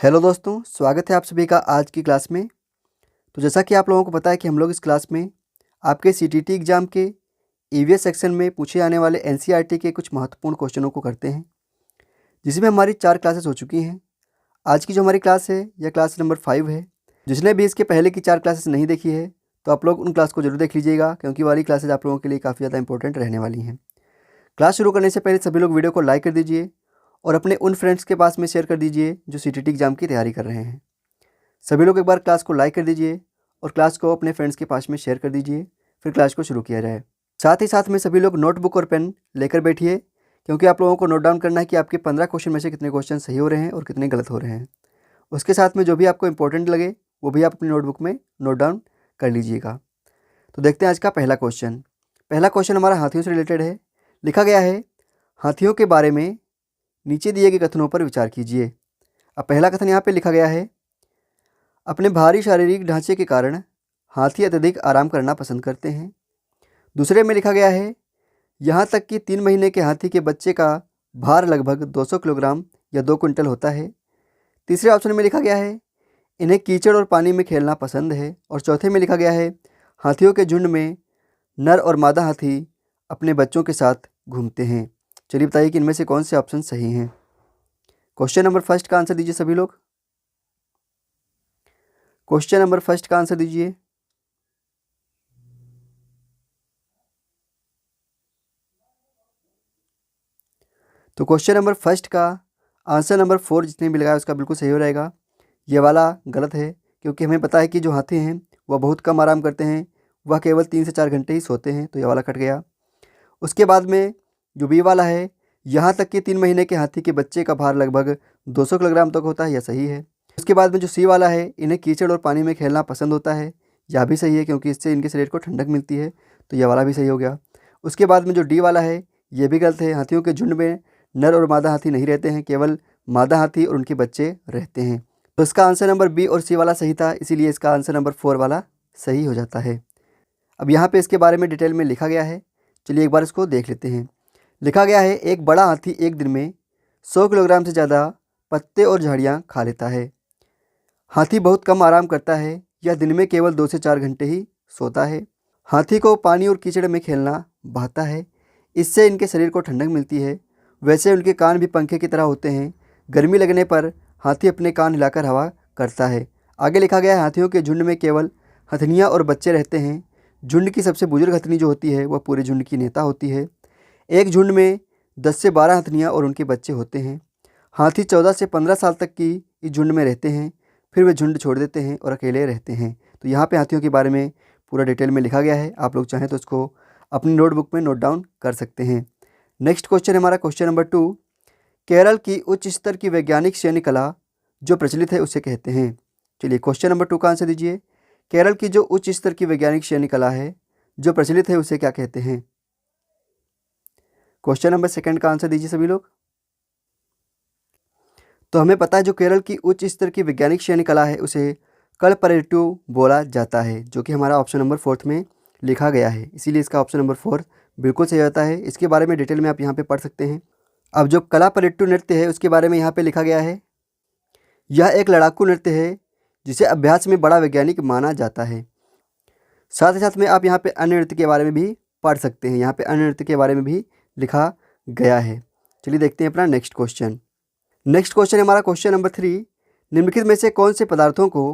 Hello दोस्तों, स्वागत है आप सभी का आज की क्लास में। तो जैसा कि आप लोगों को पता है कि हम लोग इस क्लास में आपके सीटीटी एग्ज़ाम के ईवीएस सेक्शन में पूछे जाने वाले एनसीईआरटी के कुछ महत्वपूर्ण क्वेश्चनों को करते हैं, जिसमें हमारी 4 क्लासेस हो चुकी हैं। आज की जो हमारी क्लास है यह क्लास नंबर 5 है। जिसने भी इसके पहले की 4 क्लासेस नहीं देखी है तो आप लोग उन क्लास को जरूर देख लीजिएगा, क्योंकि वाली क्लासेज आप लोगों के लिए काफ़ी ज़्यादा इंपॉर्टेंट रहने वाली हैं। क्लास शुरू करने से पहले सभी लोग वीडियो को लाइक कर दीजिए और अपने उन फ्रेंड्स के पास में शेयर कर दीजिए जो सीटीटी एग्ज़ाम की तैयारी कर रहे हैं। सभी लोग एक बार क्लास को लाइक कर दीजिए और क्लास को अपने फ्रेंड्स के पास में शेयर कर दीजिए, फिर क्लास को शुरू किया जाए। साथ ही साथ में सभी लोग नोटबुक और पेन लेकर बैठिए, क्योंकि आप लोगों को नोट डाउन करना है कि आपके 15 क्वेश्चन में से कितने क्वेश्चन सही हो रहे हैं और कितने गलत हो रहे हैं। उसके साथ में जो भी आपको इंपॉर्टेंट लगे वो भी आप अपनी नोटबुक में नोट डाउन कर लीजिएगा। तो देखते हैं आज का पहला क्वेश्चन। पहला क्वेश्चन हमारा हाथियों से रिलेटेड है। लिखा गया है, हाथियों के बारे में नीचे दिए गए कथनों पर विचार कीजिए। अब पहला कथन यहाँ पे लिखा गया है, अपने भारी शारीरिक ढांचे के कारण हाथी अत्यधिक आराम करना पसंद करते हैं। दूसरे में लिखा गया है, यहाँ तक कि 3 महीने के हाथी के बच्चे का भार लगभग 200 किलोग्राम या 2 क्विंटल होता है। तीसरे ऑप्शन में लिखा गया है, इन्हें कीचड़ और पानी में खेलना पसंद है। और चौथे में लिखा गया है, हाथियों के झुंड में नर और मादा हाथी अपने बच्चों के साथ घूमते हैं। चलिए बताइए कि इनमें से कौन से ऑप्शन सही हैं। क्वेश्चन नंबर फर्स्ट का आंसर दीजिए सभी लोग। क्वेश्चन नंबर फर्स्ट का आंसर दीजिए। तो क्वेश्चन नंबर फर्स्ट का आंसर नंबर 4 जितने भी लगाया उसका बिल्कुल सही हो रहेगा। ये वाला गलत है, क्योंकि हमें पता है कि जो हाथी हैं वह बहुत कम आराम करते हैं, वह केवल 3 से 4 घंटे ही सोते हैं, तो ये वाला कट गया। उसके बाद में जो बी वाला है, यहाँ तक कि 3 महीने के हाथी के बच्चे का भार लगभग 200 किलोग्राम तक होता है, यह सही है। उसके बाद में जो सी वाला है, इन्हें कीचड़ और पानी में खेलना पसंद होता है, यह भी सही है, क्योंकि इससे इनके शरीर को ठंडक मिलती है, तो यह वाला भी सही हो गया। उसके बाद में जो डी वाला है ये भी गलत है। हाथियों के झुंड में नर और मादा हाथी नहीं रहते हैं, केवल मादा हाथी और उनके बच्चे रहते हैं। तो इसका आंसर नंबर बी और सी वाला सही था, इसीलिए इसका आंसर नंबर 4 वाला सही हो जाता है। अब यहाँ पे इसके बारे में डिटेल में लिखा गया है, चलिए एक बार इसको देख लेते हैं। लिखा गया है, एक बड़ा हाथी एक दिन में 100 किलोग्राम से ज़्यादा पत्ते और झाड़ियाँ खा लेता है। हाथी बहुत कम आराम करता है, यह दिन में केवल 2 से 4 घंटे ही सोता है। हाथी को पानी और कीचड़ में खेलना भाता है, इससे इनके शरीर को ठंडक मिलती है। वैसे उनके कान भी पंखे की तरह होते हैं, गर्मी लगने पर हाथी अपने कान हिलाकर हवा करता है। आगे लिखा गया है, हाथियों के झुंड में केवल हथनियाँ और बच्चे रहते हैं। झुंड की सबसे बुजुर्ग हथनी जो होती है वह पूरे झुंड की नेता होती है। एक झुंड में 10 से 12 हथनियाँ और उनके बच्चे होते हैं। हाथी 14 से 15 साल तक की इस झुंड में रहते हैं, फिर वे झुंड छोड़ देते हैं और अकेले रहते हैं। तो यहाँ पे हाथियों के बारे में पूरा डिटेल में लिखा गया है, आप लोग चाहें तो उसको अपनी नोटबुक में नोट डाउन कर सकते हैं। नेक्स्ट क्वेश्चन है हमारा क्वेश्चन नंबर 2। केरल की उच्च स्तर की वैज्ञानिक सैन्य कला जो प्रचलित है उसे कहते हैं। चलिए क्वेश्चन नंबर 2 का आंसर दीजिए। केरल की जो उच्च स्तर की वैज्ञानिक सैन्य कला है जो प्रचलित है उसे क्या कहते हैं। क्वेश्चन नंबर सेकंड का आंसर दीजिए सभी लोग। तो हमें पता है जो केरल की उच्च स्तर की वैज्ञानिक सैन्य कला है उसे कलपरेटू बोला जाता है, जो कि हमारा ऑप्शन नंबर 4 में लिखा गया है, इसीलिए इसका ऑप्शन नंबर 4 बिल्कुल सही आता है। इसके बारे में डिटेल में आप यहाँ पे पढ़ सकते हैं। अब जो कलापरेटू नृत्य है उसके बारे में यहाँ पे लिखा गया है, यह एक लड़ाकू नृत्य है जिसे अभ्यास में बड़ा वैज्ञानिक माना जाता है। साथ ही साथ में आप यहाँ पे अन्य नृत्य के बारे में भी पढ़ सकते हैं, यहाँ पे अन्य नृत्य के बारे में भी लिखा गया है। चलिए देखते हैं अपना नेक्स्ट क्वेश्चन। नेक्स्ट क्वेश्चन है हमारा क्वेश्चन नंबर 3। निम्नलिखित में से कौन से पदार्थों को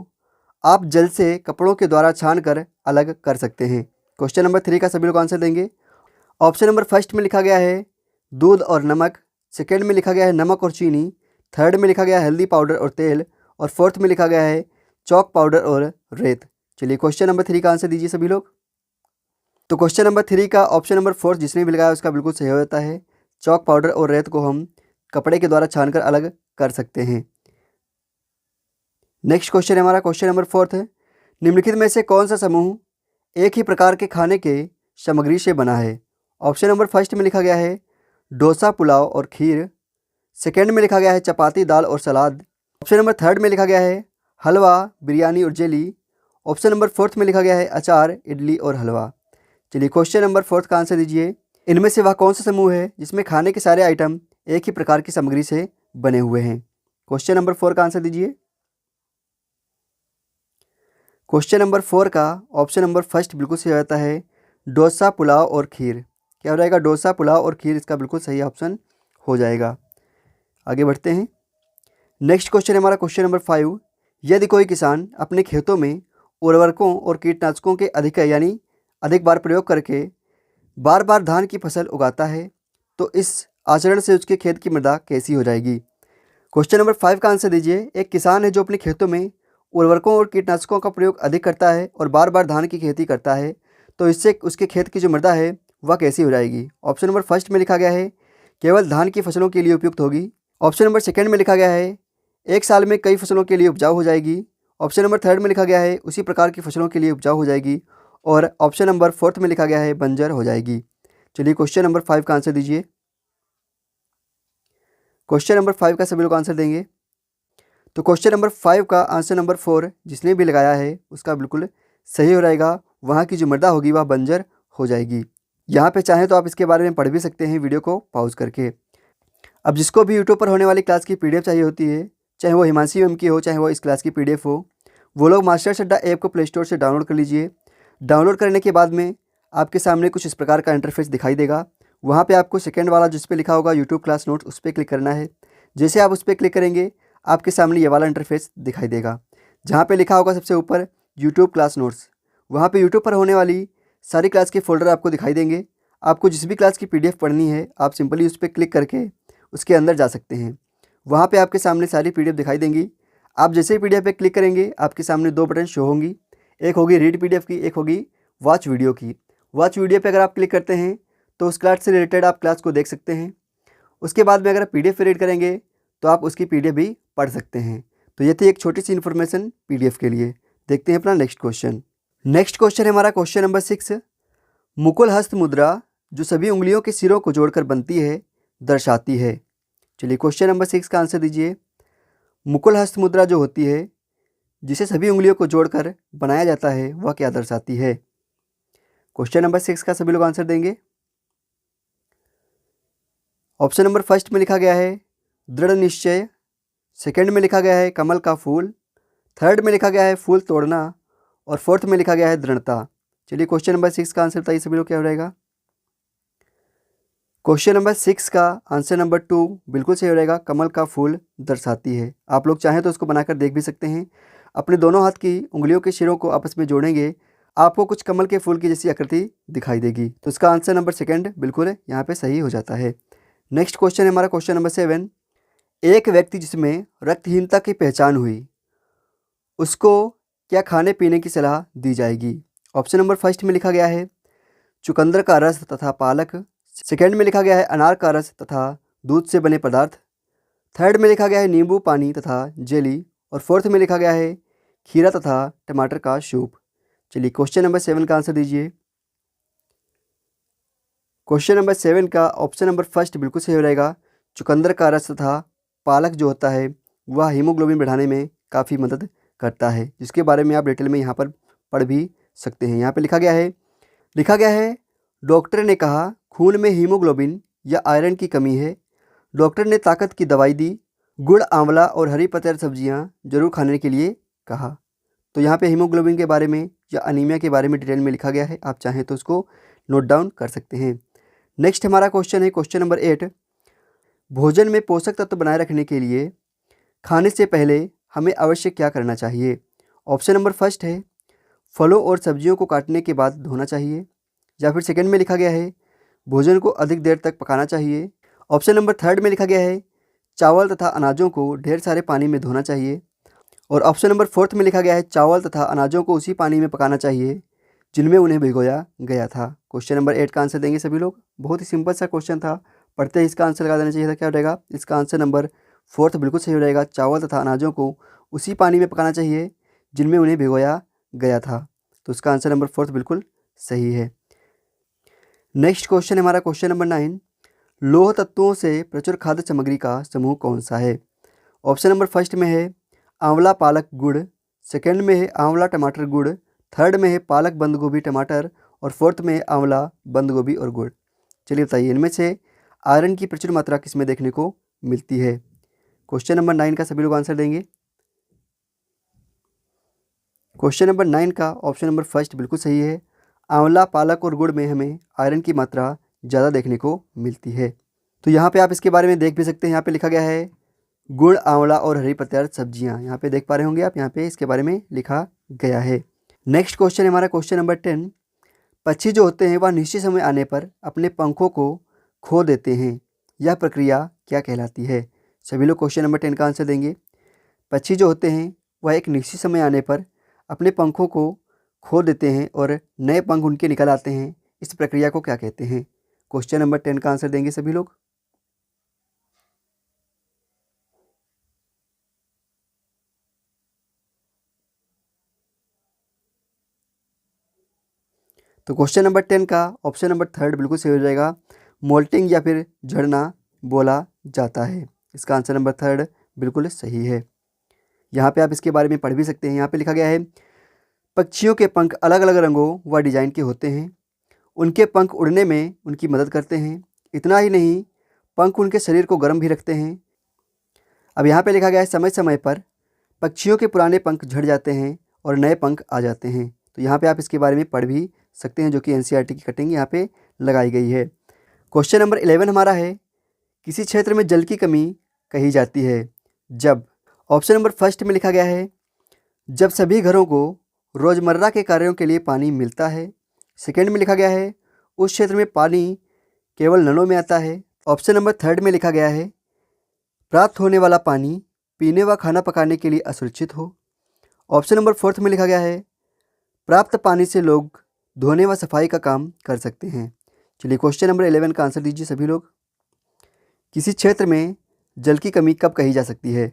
आप जल से कपड़ों के द्वारा छान कर अलग कर सकते हैं। क्वेश्चन नंबर 3 का सभी लोग आंसर देंगे। ऑप्शन नंबर फर्स्ट में लिखा गया है दूध और नमक, सेकेंड में लिखा गया है नमक और चीनी, थर्ड में लिखा गया है हल्दी पाउडर और तेल, और फोर्थ में लिखा गया है चौक पाउडर और रेत। चलिए क्वेश्चन नंबर 3 का आंसर दीजिए सभी लोग। तो क्वेश्चन नंबर 3 का ऑप्शन नंबर 4 जिसने भी लगाया उसका बिल्कुल सही हो जाता है। चौक पाउडर और रेत को हम कपड़े के द्वारा छानकर अलग कर सकते हैं। नेक्स्ट क्वेश्चन है हमारा क्वेश्चन नंबर 4 है। निम्नलिखित में से कौन सा समूह एक ही प्रकार के खाने के सामग्री से बना है। ऑप्शन नंबर फर्स्ट में लिखा गया है डोसा, पुलाव और खीर, सेकेंड में लिखा गया है चपाती, दाल और सलाद, ऑप्शन नंबर थर्ड में लिखा गया है हलवा, बिरयानी और जेली, ऑप्शन नंबर 4 में लिखा गया है अचार, इडली और हलवा। चलिए क्वेश्चन नंबर 4 का आंसर दीजिए। इनमें से वह कौन सा समूह है जिसमें खाने के सारे आइटम एक ही प्रकार की सामग्री से बने हुए हैं। क्वेश्चन नंबर 4 का आंसर दीजिए। क्वेश्चन नंबर 4 का ऑप्शन नंबर फर्स्ट बिल्कुल सही हो जाता है, डोसा, पुलाव और खीर। क्या हो जाएगा? डोसा, पुलाव और खीर इसका बिल्कुल सही ऑप्शन हो जाएगा। आगे बढ़ते हैं। नेक्स्ट क्वेश्चन है हमारा क्वेश्चन नंबर 5। यदि कोई किसान अपने खेतों में उर्वरकों और कीटनाशकों के अधिक बार प्रयोग करके बार बार धान की फसल उगाता है तो इस आचरण से उसके खेत की मृदा कैसी हो जाएगी? क्वेश्चन नंबर 5 का आंसर दीजिए। एक किसान है जो अपने खेतों में उर्वरकों और कीटनाशकों का प्रयोग अधिक करता है और बार बार धान की खेती करता है तो इससे उसके खेत की जो मृदा है वह कैसी हो जाएगी? ऑप्शन नंबर फर्स्ट में लिखा गया है केवल धान की फसलों के लिए उपयुक्त होगी। ऑप्शन नंबर सेकंड में लिखा गया है एक साल में कई फसलों के लिए उपजाऊ हो जाएगी। ऑप्शन नंबर थर्ड में लिखा गया है उसी प्रकार की फसलों के लिए उपजाऊ हो जाएगी। और ऑप्शन नंबर फोर्थ में लिखा गया है बंजर हो जाएगी। चलिए क्वेश्चन नंबर 5 का आंसर दीजिए। क्वेश्चन नंबर 5 का सभी लोग आंसर देंगे। तो क्वेश्चन नंबर 5 का आंसर नंबर 4 जिसने भी लगाया है उसका बिल्कुल सही हो जाएगा। वहाँ की जो मृदा होगी वह बंजर हो जाएगी। यहाँ पे चाहें तो आप इसके बारे में पढ़ भी सकते हैं वीडियो को पॉज करके। अब जिसको भी यूट्यूब पर होने वाली क्लास की PDF चाहिए होती है, चाहे वो हिमांशी मैम की हो चाहे वो इस क्लास की PDF हो, वो लोग मास्टर्स अड्डा ऐप को प्ले स्टोर से डाउनलोड कर लीजिए। डाउनलोड करने के बाद में आपके सामने कुछ इस प्रकार का इंटरफेस दिखाई देगा। वहाँ पे आपको सेकंड वाला जिस पे लिखा होगा यूट्यूब क्लास नोट्स उस पर क्लिक करना है। जैसे आप उस पर क्लिक करेंगे आपके सामने ये वाला इंटरफेस दिखाई देगा जहाँ पे लिखा होगा सबसे ऊपर यूट्यूब क्लास नोट्स। वहाँ पे यूट्यूब पर होने वाली सारी क्लास के फोल्डर आपको दिखाई देंगे। आपको जिस भी क्लास की PDF पढ़नी है आप सिंपली उस पर क्लिक करके उसके अंदर जा सकते हैं। वहाँ पे आपके सामने सारी PDF दिखाई देंगी। आप जैसे ही PDF पे क्लिक करेंगे आपके सामने 2 बटन शो होंगी, एक होगी रीड PDF की, एक होगी वॉच वीडियो की। वॉच वीडियो पे अगर आप क्लिक करते हैं तो उस क्लास से रिलेटेड आप क्लास को देख सकते हैं। उसके बाद में अगर आप PDF पे रीड करेंगे तो आप उसकी PDF भी पढ़ सकते हैं। तो ये थी एक छोटी सी इन्फॉर्मेशन PDF के लिए। देखते हैं अपना नेक्स्ट क्वेश्चन। नेक्स्ट क्वेश्चन है हमारा क्वेश्चन नंबर 6। मुकुल हस्त मुद्रा जो सभी उंगलियों के सिरों को जोड़कर बनती है दर्शाती है। चलिए क्वेश्चन नंबर 6 का आंसर दीजिए। मुकुल हस्त मुद्रा जो होती है जिसे सभी उंगलियों को जोड़कर बनाया जाता है वह क्या दर्शाती है? क्वेश्चन नंबर 6 का सभी लोग आंसर देंगे। ऑप्शन नंबर फर्स्ट में लिखा गया है दृढ़ निश्चय, सेकंड में लिखा गया है कमल का फूल, थर्ड में लिखा गया है फूल तोड़ना और फोर्थ में लिखा गया है दृढ़ता। चलिए क्वेश्चन नंबर 6 का आंसर बताइए सभी लोग क्या हो जाएगा? क्वेश्चन नंबर 6 का आंसर नंबर 2 बिल्कुल सही हो जाएगा, कमल का फूल दर्शाती है। आप लोग चाहें तो उसको बनाकर देख भी सकते हैं। अपने दोनों हाथ की उंगलियों के सिरों को आपस में जोड़ेंगे आपको कुछ कमल के फूल की जैसी आकृति दिखाई देगी। तो इसका आंसर नंबर सेकंड बिल्कुल यहाँ पे सही हो जाता है। नेक्स्ट क्वेश्चन है हमारा क्वेश्चन नंबर 7। एक व्यक्ति जिसमें रक्तहीनता की पहचान हुई उसको क्या खाने पीने की सलाह दी जाएगी? ऑप्शन नंबर फर्स्ट में लिखा गया है चुकंदर का रस तथा पालक, सेकंड में लिखा गया है अनार का रस तथा दूध से बने पदार्थ, थर्ड में लिखा गया है नींबू पानी तथा जेली और फोर्थ में लिखा गया है खीरा तथा टमाटर का सूप। चलिए क्वेश्चन नंबर 7 का आंसर दीजिए। क्वेश्चन नंबर 7 का ऑप्शन नंबर फर्स्ट बिल्कुल सही हो जाएगा। चुकंदर का रस तथा पालक जो होता है वह हीमोग्लोबिन बढ़ाने में काफ़ी मदद करता है, जिसके बारे में आप डिटेल में यहाँ पर पढ़ भी सकते हैं। यहाँ पे लिखा गया है डॉक्टर ने कहा खून में हीमोग्लोबिन या आयरन की कमी है। डॉक्टर ने ताकत की दवाई दी, गुड़, आंवला और हरी पत्तेदार सब्जियां जरूर खाने के लिए कहा। तो यहाँ पे हीमोग्लोबिन के बारे में या अनीमिया के बारे में डिटेल में लिखा गया है, आप चाहें तो उसको नोट डाउन कर सकते हैं। नेक्स्ट हमारा क्वेश्चन है क्वेश्चन नंबर 8। भोजन में पोषक तत्व बनाए रखने के लिए खाने से पहले हमें अवश्य क्या करना चाहिए? ऑप्शन नंबर फर्स्ट है फलों और सब्जियों को काटने के बाद धोना चाहिए, या फिर सेकंड में लिखा गया है भोजन को अधिक देर तक पकाना चाहिए। ऑप्शन नंबर थर्ड में लिखा गया है चावल तथा अनाजों को ढेर सारे पानी में धोना चाहिए और ऑप्शन नंबर फोर्थ में लिखा गया है चावल तथा अनाजों को उसी पानी में पकाना चाहिए जिनमें उन्हें भिगोया गया था। क्वेश्चन नंबर 8 का आंसर देंगे सभी लोग। बहुत ही सिंपल सा क्वेश्चन था, पढ़ते ही इसका आंसर लगा देना चाहिए था। क्या हो जाएगा? इसका आंसर नंबर फोर्थ बिल्कुल सही हो जाएगा। चावल तथा अनाजों को उसी पानी में पकाना चाहिए जिनमें उन्हें भिगोया गया था। तो इसका आंसर नंबर फोर्थ बिल्कुल सही है। नेक्स्ट क्वेश्चन है हमारा क्वेश्चन नंबर 9। लौह तत्वों से प्रचुर खाद्य सामग्री का समूह कौन सा है? ऑप्शन नंबर फर्स्ट में है आंवला पालक गुड़, सेकंड में है आंवला टमाटर गुड़, थर्ड में है पालक बंद गोभी टमाटर और फोर्थ में है आंवला बंद गोभी और गुड़। चलिए बताइए इनमें से आयरन की प्रचुर मात्रा किसमें देखने को मिलती है? क्वेश्चन नंबर 9 का सभी लोग आंसर देंगे। क्वेश्चन नंबर 9 का ऑप्शन नंबर फर्स्ट बिल्कुल सही है। आंवला, पालक और गुड़ में हमें आयरन की मात्रा ज़्यादा देखने को मिलती है। तो यहाँ पे आप इसके बारे में देख भी सकते हैं। यहाँ पे लिखा गया है गुड़, आंवला और हरी पत्तेदार सब्जियाँ। यहाँ पे देख पा रहे होंगे आप, यहाँ पे इसके बारे में लिखा गया है। नेक्स्ट क्वेश्चन है हमारा क्वेश्चन नंबर 10। पक्षी जो होते हैं वह निश्चित समय आने पर अपने पंखों को खो देते हैं। यह प्रक्रिया क्या कहलाती है? सभी लोग क्वेश्चन नंबर 10 का आंसर देंगे। पक्षी जो होते हैं वह एक निश्चित समय आने पर अपने पंखों को खो देते हैं और नए पंख उनके निकल आते हैं। इस प्रक्रिया को क्या कहते हैं? क्वेश्चन नंबर 10 का आंसर देंगे सभी लोग। तो क्वेश्चन नंबर 10 का ऑप्शन नंबर थर्ड बिल्कुल सही हो जाएगा। मोल्टिंग या फिर झड़ना बोला जाता है। इसका आंसर नंबर थर्ड बिल्कुल सही है। यहाँ पे आप इसके बारे में पढ़ भी सकते हैं। यहाँ पे लिखा गया है पक्षियों के पंख अलग अलग रंगों व डिजाइन के होते हैं। उनके पंख उड़ने में उनकी मदद करते हैं। इतना ही नहीं, पंख उनके शरीर को गर्म भी रखते हैं। अब यहाँ पे लिखा गया है समय समय पर पक्षियों के पुराने पंख झड़ जाते हैं और नए पंख आ जाते हैं। तो यहाँ पे आप इसके बारे में पढ़ भी सकते हैं, जो कि एनसीईआरटी की कटिंग यहाँ पे लगाई गई है। क्वेश्चन नंबर 11 हमारा है किसी क्षेत्र में जल की कमी कही जाती है जब। ऑप्शन नंबर फर्स्ट में लिखा गया है जब सभी घरों को रोज़मर्रा के कार्यों के लिए पानी मिलता है। सेकेंड में लिखा गया है उस क्षेत्र में पानी केवल नलों में आता है। ऑप्शन नंबर थर्ड में लिखा गया है प्राप्त होने वाला पानी पीने व खाना पकाने के लिए असुरक्षित हो। ऑप्शन नंबर फोर्थ में लिखा गया है प्राप्त पानी से लोग धोने व सफाई का काम कर सकते हैं। चलिए क्वेश्चन नंबर 11 का आंसर दीजिए सभी लोग। किसी क्षेत्र में जल की कमी कब कही जा सकती है?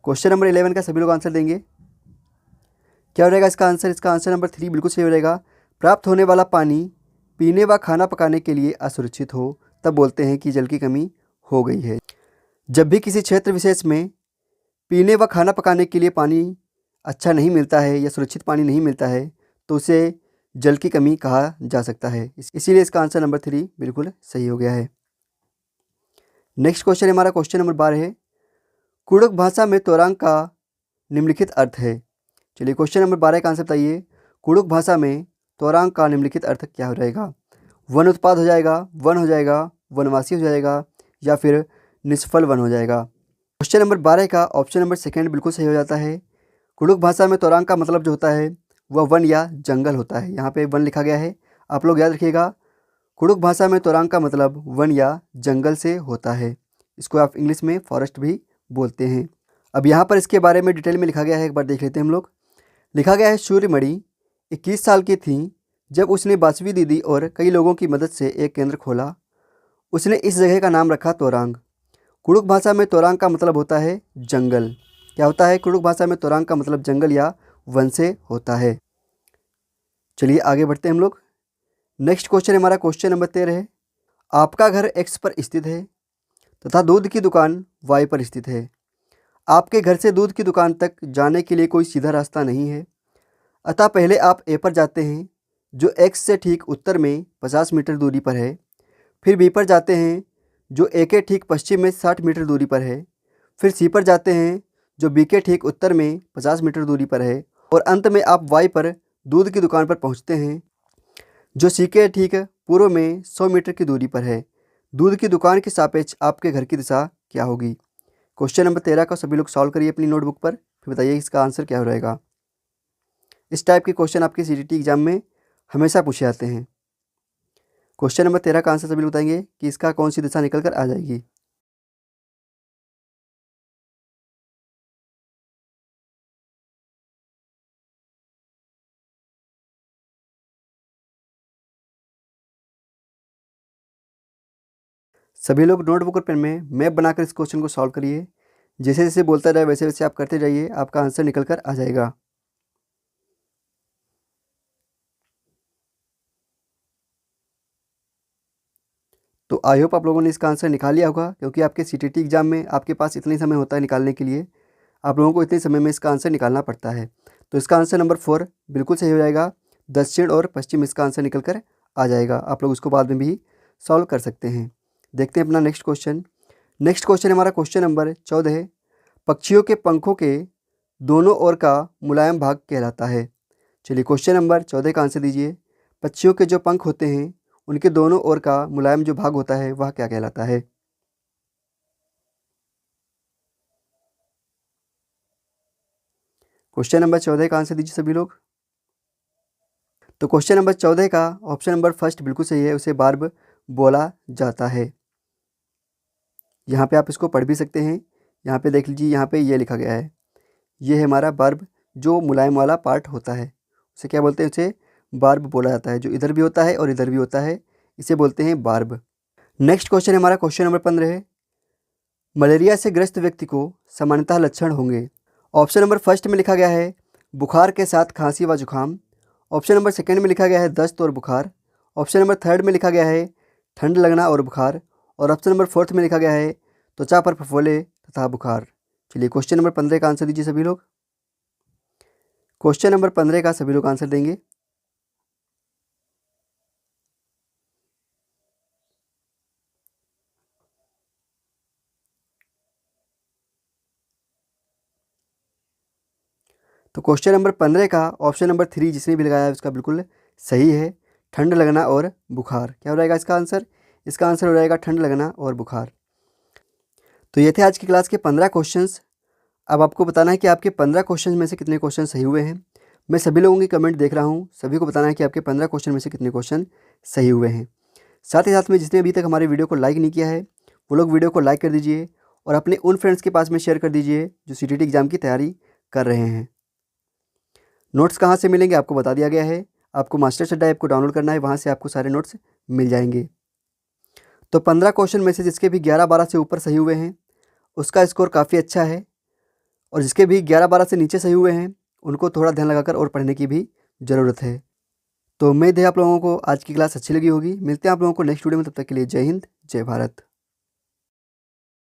क्वेश्चन नंबर 11 का सभी लोग आंसर देंगे। क्या हो जाएगा इसका आंसर? इसका आंसर नंबर 3 बिल्कुल सही हो जाएगा। प्राप्त होने वाला पानी पीने व खाना पकाने के लिए असुरक्षित हो तब बोलते हैं कि जल की कमी हो गई है। जब भी किसी क्षेत्र विशेष में पीने व खाना पकाने के लिए पानी अच्छा नहीं मिलता है या सुरक्षित पानी नहीं मिलता है तो उसे जल की कमी कहा जा सकता है। इसीलिए इसका आंसर नंबर 3 बिल्कुल सही हो गया है। नेक्स्ट क्वेश्चन हमारा क्वेश्चन नंबर 12 है कुड़ुक भाषा में तोरंग का निम्नलिखित अर्थ है। चलिए क्वेश्चन नंबर 12 का आंसर बताइए। कुड़ुक भाषा में तोरंग का निम्नलिखित अर्थ क्या हो जाएगा? वन उत्पाद हो जाएगा, वन हो जाएगा, वनवासी हो जाएगा या फिर निष्फल वन हो जाएगा। क्वेश्चन नंबर 12 का ऑप्शन नंबर सेकेंड बिल्कुल सही हो जाता है। कुड़ुक भाषा में तोरंग का मतलब जो होता है वह वन या जंगल होता है। यहाँ पे वन लिखा गया है, आप लोग याद रखिएगा। कुड़ुक भाषा में तोरंग का मतलब वन या जंगल से होता है। इसको आप इंग्लिश में फॉरेस्ट भी बोलते हैं। अब यहाँ पर इसके बारे में डिटेल में लिखा गया है, एक बार देख लेते हैं हम लोग। लिखा गया है सूर्यमणि 21 साल की थी जब उसने बासवी दीदी और कई लोगों की मदद से एक केंद्र खोला। उसने इस जगह का नाम रखा तोरंग। कुड़ुक भाषा में तोरंग का मतलब होता है जंगल। क्या होता है? कुड़ुक भाषा में तोरंग का मतलब जंगल या वन से होता है। चलिए आगे बढ़ते हैं हम लोग। नेक्स्ट क्वेश्चन हमारा क्वेश्चन नंबर 13 है आपका घर एक्स पर स्थित है तथा दूध की दुकान वाई पर स्थित है। आपके घर से दूध की दुकान तक जाने के लिए कोई सीधा रास्ता नहीं है, अतः पहले आप ए पर जाते हैं जो एक्स से ठीक उत्तर में 50 मीटर दूरी पर है। फिर बी पर जाते हैं जो ए के ठीक पश्चिम में 60 मीटर दूरी पर है। फिर सी पर जाते हैं जो बी के ठीक उत्तर में 50 मीटर दूरी पर है। और अंत में आप वाई पर दूध की दुकान पर पहुंचते हैं जो सी के ठीक पूर्व में 100 मीटर की दूरी पर है। दूध की दुकान के सापेक्ष आपके घर की दिशा क्या होगी? क्वेश्चन नंबर 13 का सभी लोग सॉल्व करिए अपनी नोटबुक पर, फिर बताइए इसका आंसर क्या हो रहेगा। इस टाइप के क्वेश्चन आपके सीटीटी एग्जाम में हमेशा पूछे जाते हैं। क्वेश्चन नंबर 13 का आंसर सभी लोग बताएंगे कि इसका कौन सी दिशा निकल कर आ जाएगी। सभी लोग नोटबुक और पेन में मैप बनाकर इस क्वेश्चन को सॉल्व करिए। जैसे जैसे बोलता जाए वैसे वैसे आप करते जाइए, आपका आंसर निकल कर आ जाएगा। तो आई होप आप लोगों ने इसका आंसर निकाल लिया होगा, क्योंकि आपके सीटीटी एग्जाम में आपके पास इतना ही समय होता है निकालने के लिए। आप लोगों को इतने समय में इसका आंसर निकालना पड़ता है। तो इसका आंसर नंबर 4 बिल्कुल सही हो जाएगा। दक्षिण और पश्चिम इसका आंसर निकल कर आ जाएगा। आप लोग उसको बाद में भी सॉल्व कर सकते हैं। देखते हैं अपना नेक्स्ट क्वेश्चन। नेक्स्ट क्वेश्चन हमारा क्वेश्चन नंबर 14 है। पक्षियों के पंखों के दोनों ओर का मुलायम भाग कहलाता है। चलिए क्वेश्चन नंबर 14 का आंसर दीजिए। पक्षियों के जो पंख होते हैं उनके दोनों ओर का मुलायम जो भाग होता है वह क्या कहलाता है? क्वेश्चन नंबर 14 का आंसर दीजिए सभी लोग। तो क्वेश्चन नंबर 14 का ऑप्शन नंबर फर्स्ट बिल्कुल सही है, उसे बार्ब बोला जाता है। यहाँ पे आप इसको पढ़ भी सकते हैं। यहाँ पे देख लीजिए, यहाँ पे ये लिखा गया है, ये है हमारा बार्ब जो मुलायम वाला पार्ट होता है, उसे क्या बोलते हैं? उसे बार्ब बोला जाता है। जो इधर भी होता है और इधर भी होता है, इसे बोलते हैं बार्ब। नेक्स्ट क्वेश्चन हमारा क्वेश्चन नंबर 15 है। मलेरिया से ग्रस्त व्यक्ति को सामान्यतः लक्षण होंगे। ऑप्शन नंबर फर्स्ट में लिखा गया है बुखार के साथ खांसी व जुकाम। ऑप्शन नंबर सेकंड में लिखा गया है दस्त और बुखार। ऑप्शन नंबर थर्ड में लिखा गया है ठंड लगना और बुखार। और ऑप्शन नंबर फोर्थ में लिखा गया है त्वचा पर फफोले तथा बुखार। चलिए क्वेश्चन नंबर 15 का आंसर दीजिए सभी लोग। क्वेश्चन नंबर 15 का सभी लोग आंसर देंगे। तो क्वेश्चन नंबर 15 का ऑप्शन नंबर 3 जिसने भी लगाया है उसका बिल्कुल सही है, ठंड लगना और बुखार। क्या हो जाएगा इसका आंसर? इसका आंसर हो जाएगा ठंड लगना और बुखार। तो ये थे आज की क्लास के 15 क्वेश्चंस। अब आपको बताना है कि आपके 15 क्वेश्चन में से कितने क्वेश्चन सही हुए हैं। मैं सभी लोगों की कमेंट देख रहा हूँ, सभी को बताना है कि आपके 15 क्वेश्चन में से कितने क्वेश्चन सही हुए हैं। साथ ही साथ में जिसने अभी तक हमारे वीडियो को लाइक नहीं किया है वो लोग वीडियो को लाइक कर दीजिए और अपने उन फ्रेंड्स के पास में शेयर कर दीजिए जो CTT एग्ज़ाम की तैयारी कर रहे हैं। नोट्स कहाँ से मिलेंगे आपको बता दिया गया है। आपको मास्टर चड्डा ऐप को डाउनलोड करना है, वहाँ से आपको सारे नोट्स मिल जाएंगे। तो 15 क्वेश्चन में से जिसके भी 11-12 से ऊपर सही हुए हैं उसका स्कोर काफ़ी अच्छा है, और जिसके भी 11-12 से नीचे सही हुए हैं उनको थोड़ा ध्यान लगाकर और पढ़ने की भी ज़रूरत है। तो उम्मीद है आप लोगों को आज की क्लास अच्छी लगी होगी। मिलते हैं आप लोगों को नेक्स्ट वीडियो में, तब तक के लिए जय हिंद, जय भारत।